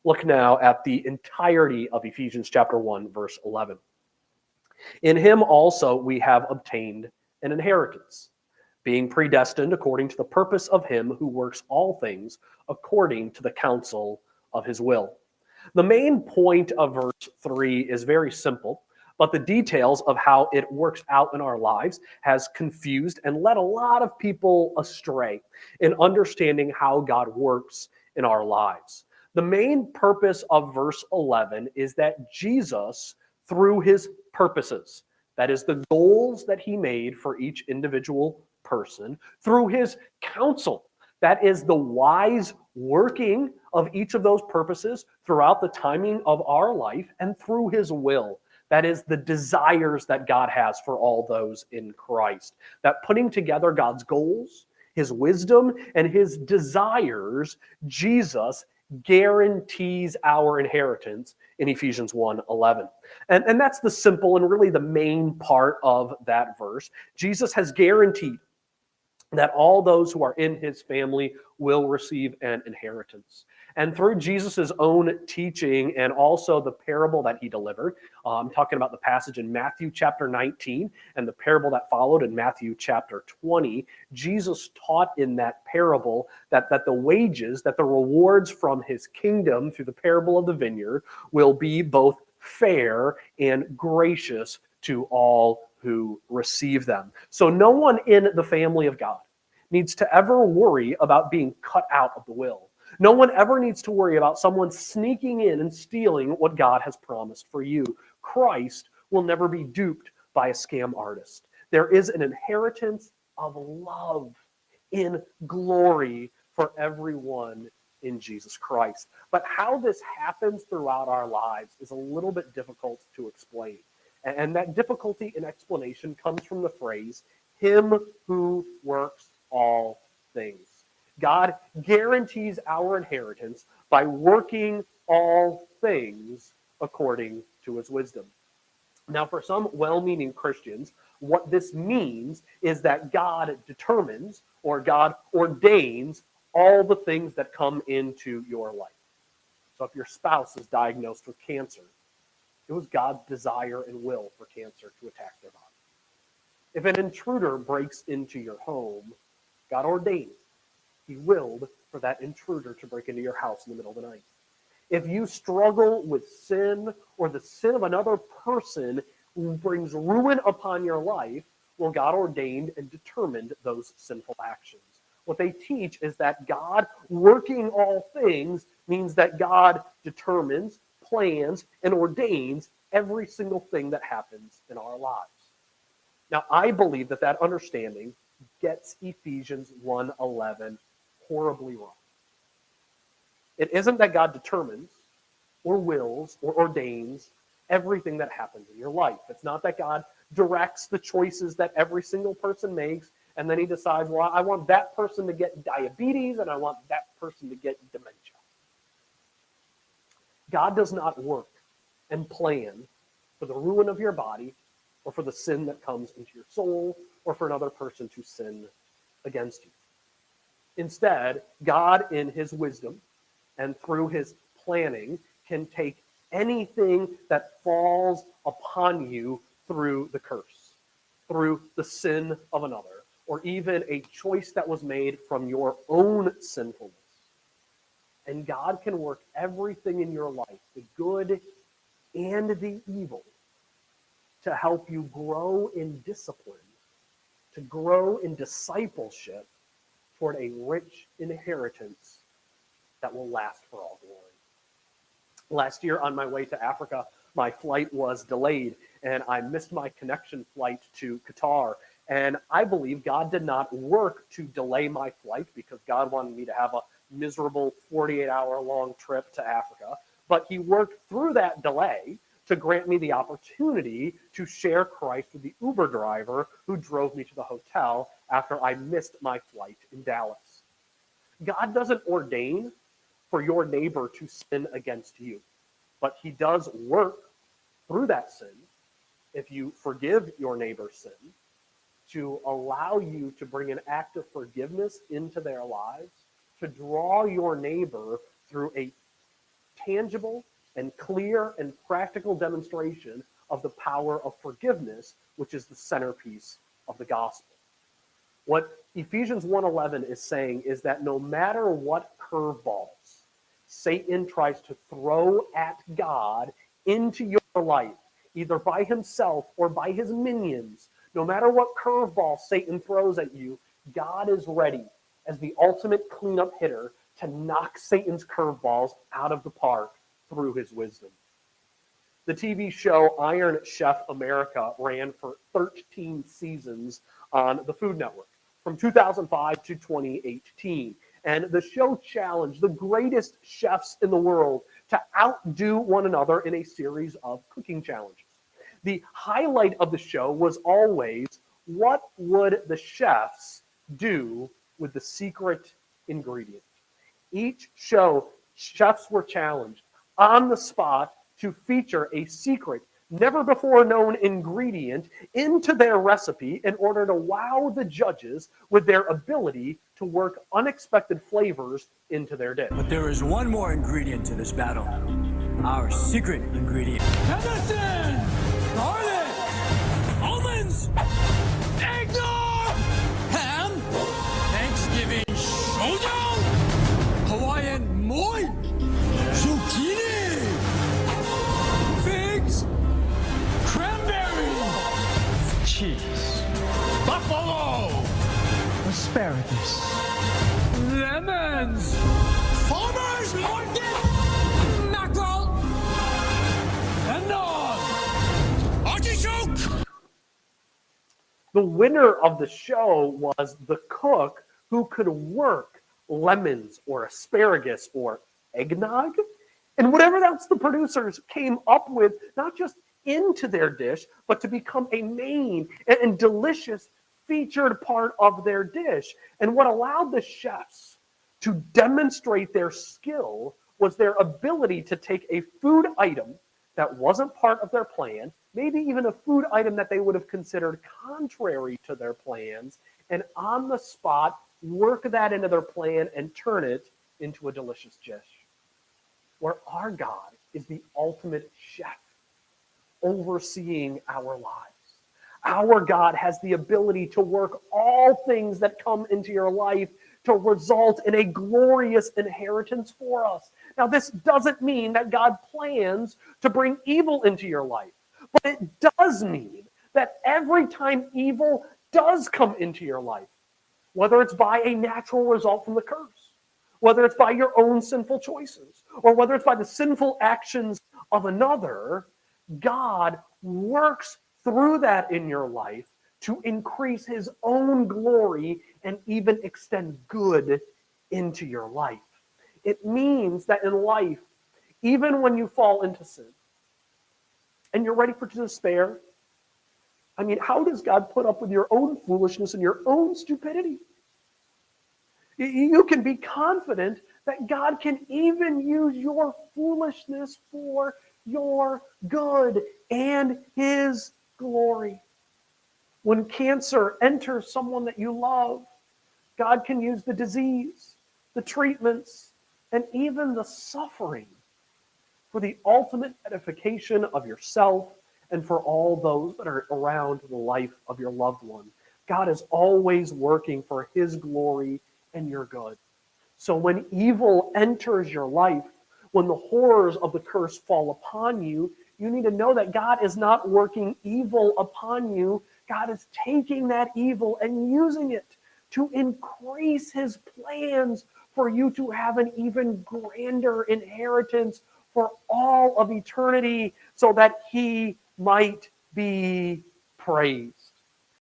Look now at the entirety of Ephesians chapter 1, verse 11. In him also we have obtained an inheritance, being predestined according to the purpose of him who works all things according to the counsel of his will. The main point of verse 3 is very simple, but the details of how it works out in our lives has confused and led a lot of people astray in understanding how God works in our lives. The main purpose of verse 11 is that Jesus, through his purposes, that is, the goals that he made for each individual person, through his counsel, that is, the wise working of each of those purposes throughout the timing of our life, and through his will, that is, the desires that God has for all those in Christ. That putting together God's goals, his wisdom, and his desires, Jesus guarantees our inheritance in Ephesians 1:11. And that's the simple and really the main part of that verse. Jesus has guaranteed that all those who are in his family will receive an inheritance. And through Jesus' own teaching and also the parable that he delivered, I'm talking about the passage in Matthew chapter 19 and the parable that followed in Matthew chapter 20, Jesus taught in that parable that the wages, that the rewards from his kingdom through the parable of the vineyard will be both fair and gracious to all who receive them. So no one in the family of God needs to ever worry about being cut out of the will. No one ever needs to worry about someone sneaking in and stealing what God has promised for you. Christ will never be duped by a scam artist. There is an inheritance of love in glory for everyone in Jesus Christ. But how this happens throughout our lives is a little bit difficult to explain. And that difficulty in explanation comes from the phrase, him who works all things. God guarantees our inheritance by working all things according to his wisdom. Now, for some well-meaning Christians, what this means is that God determines or God ordains all the things that come into your life. So if your spouse is diagnosed with cancer, it was God's desire and will for cancer to attack their body. If an intruder breaks into your home, God ordained, he willed for that intruder to break into your house in the middle of the night. If you struggle with sin or the sin of another person brings ruin upon your life, well, God ordained and determined those sinful actions. What they teach is that God working all things means that God determines, plans, and ordains every single thing that happens in our lives. Now, I believe that understanding gets Ephesians 1:11 horribly wrong. It isn't that God determines or wills or ordains everything that happens in your life. It's not that God directs the choices that every single person makes, and then he decides, well, I want that person to get diabetes, and I want that person to get dementia. God does not work and plan for the ruin of your body, or for the sin that comes into your soul, or for another person to sin against you. Instead, God, in his wisdom and through his planning, can take anything that falls upon you through the curse, through the sin of another, or even a choice that was made from your own sinfulness. And God can work everything in your life, the good and the evil, to help you grow in discipline, to grow in discipleship toward a rich inheritance that will last for all glory. Last year on my way to Africa, my flight was delayed and I missed my connection flight to Qatar. And I believe God did not work to delay my flight because God wanted me to have a miserable 48-hour-long trip to Africa. But he worked through that delay to grant me the opportunity to share Christ with the Uber driver who drove me to the hotel after I missed my flight in Dallas. God doesn't ordain for your neighbor to sin against you, but he does work through that sin, if you forgive your neighbor's sin, to allow you to bring an act of forgiveness into their lives, to draw your neighbor through a tangible and clear and practical demonstration of the power of forgiveness, which is the centerpiece of the gospel. What Ephesians 1:11 is saying is that no matter what curveballs Satan tries to throw at God into your life, either by himself or by his minions, no matter what curveball Satan throws at you, God is ready as the ultimate cleanup hitter to knock Satan's curveballs out of the park through his wisdom. The TV show Iron Chef America ran for 13 seasons on the Food Network from 2005 to 2018. And the show challenged the greatest chefs in the world to outdo one another in a series of cooking challenges. The highlight of the show was always, what would the chefs do with the secret ingredient? Each show, chefs were challenged on the spot to feature a secret, never before known ingredient into their recipe in order to wow the judges with their ability to work unexpected flavors into their dish. But there is one more ingredient to this battle. Our secret ingredient. Venison! Garlic! Almonds! Eggnog! Ham! Thanksgiving showdown! Hawaiian moi! Zucchini! Figs! Cranberry! Cheese! Buffalo! Asparagus! Lemons! Farmer's market! Mackerel! Eggnog! Artichoke! The winner of the show was the cook who could work lemons or asparagus or eggnog and whatever else the producers came up with, not just into their dish, but to become a main and delicious featured part of their dish. And what allowed the chefs to demonstrate their skill was their ability to take a food item that wasn't part of their plan, maybe even a food item that they would have considered contrary to their plans, and on the spot work that into their plan and turn it into a delicious dish. Where our God is the ultimate chef overseeing our lives. Our God has the ability to work all things that come into your life to result in a glorious inheritance for us. Now, this doesn't mean that God plans to bring evil into your life, but it does mean that every time evil does come into your life, whether it's by a natural result from the curse, whether it's by your own sinful choices, or whether it's by the sinful actions of another, God works through that in your life to increase his own glory and even extend good into your life. It means that in life, even when you fall into sin and you're ready for despair, I mean, how does God put up with your own foolishness and your own stupidity? You can be confident that God can even use your foolishness for your good and his glory. When cancer enters someone that you love, God can use the disease, the treatments, and even the suffering for the ultimate edification of yourself and for all those that are around the life of your loved one. God is always working for his glory and your good. So when evil enters your life, when the horrors of the curse fall upon you, you need to know that God is not working evil upon you. God is taking that evil and using it to increase his plans for you to have an even grander inheritance for all of eternity so that he might be praised.